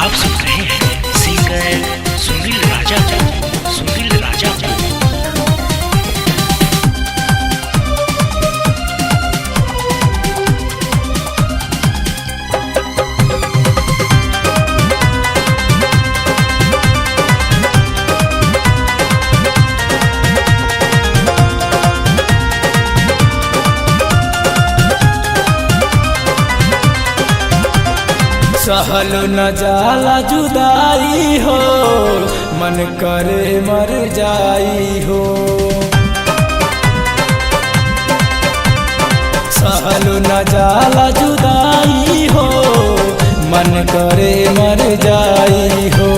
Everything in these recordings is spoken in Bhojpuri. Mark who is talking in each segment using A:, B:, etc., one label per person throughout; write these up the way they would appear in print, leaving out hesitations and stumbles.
A: आप सुन रहे हैं सिंगर सुनील राजा को। सुनील राजा को
B: सहल न जाला जुदाई हो, मन करे मर जाई हो। सहल न जाला जुदाई हो, मन करे मर जाई हो।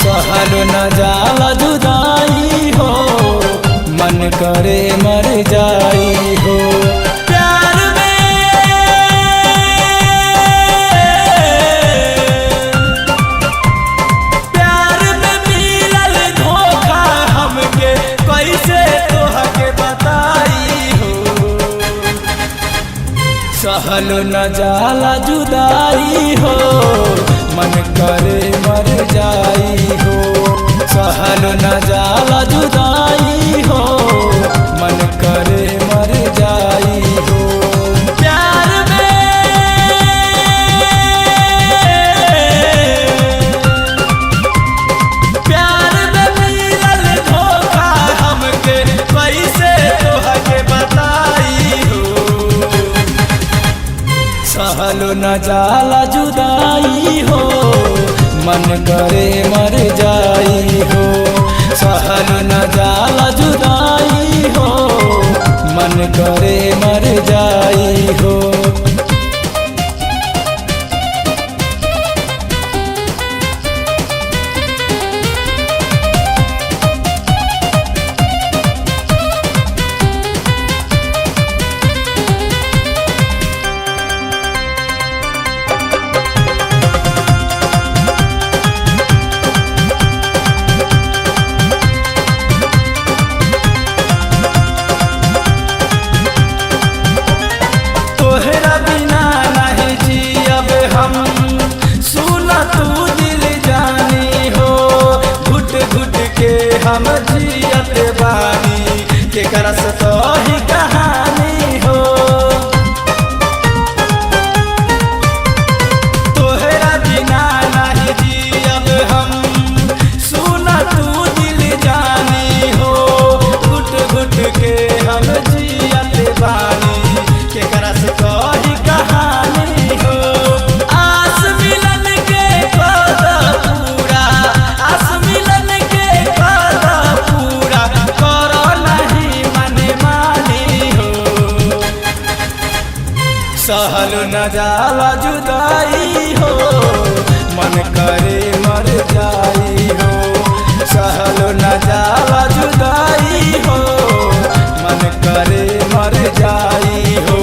B: सहल न जाला जुदाई हो, मन करे मर जाई हो। सहल न जाला जुदाई हो, मन करे मर जाई हो। सहल न जाला जुदाई हो, मन करे मर जाई हो। प्यार में मिलल धोखा हमके कैसे तोहके बताई हो। सहल न जाला जुदाई हो, मन करे मर जाई हो। सहल न जाला जुदाई हो, मन करे मर जाई हो। तोहरा बिना नहीं जियब हम, सुना तू दिल जानी हो। घुट घुट के हम जियत बानी, केकरा से तोही कहानी हो। तोहरा बिना नहीं जियब हम, सुना तू दिल जानी हो। घुट घुट के हम जियत बानी, केकरा से कोई कहानी हो। आस मिलन के वादा पूरा, आस मिलन के वादा पूरा, करो नहीं मन मानी हो। सहल न जाला जुदाई हो, मन करे मर जाई हो। सहल न जाला जुदाई हो, मन करे मर जाई हो।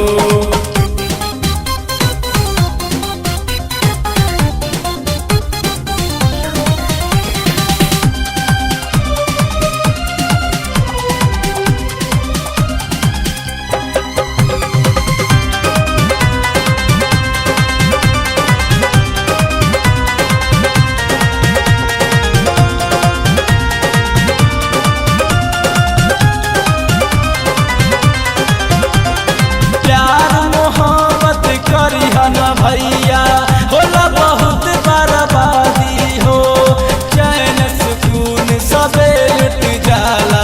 B: भैया होला बहुत बर्बादी हो। चैन सुकून सबे लुट जाला,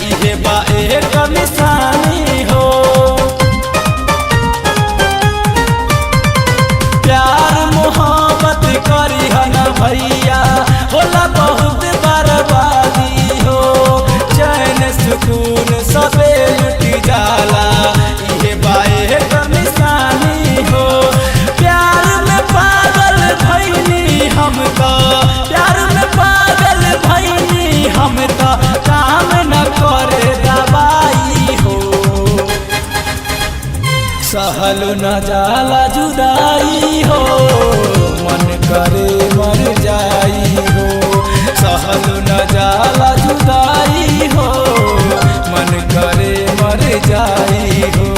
B: इहे बा एक निशानी हो। प्यार मोहब्बत करिहन भैया, होला बहुत बर्बादी हो। चैन सुकून सबे लुट जाला, इहे बा एक निशानी हो। प्यार में पागल भइनी हम तो, प्यार में पागल भइनी हम तो, काम न करे दवाई हो। सहल न जाला जुदाई हो, मन करे मर जाई हो। सहल न जाला जुदाई हो, मन करे मर जाई हो।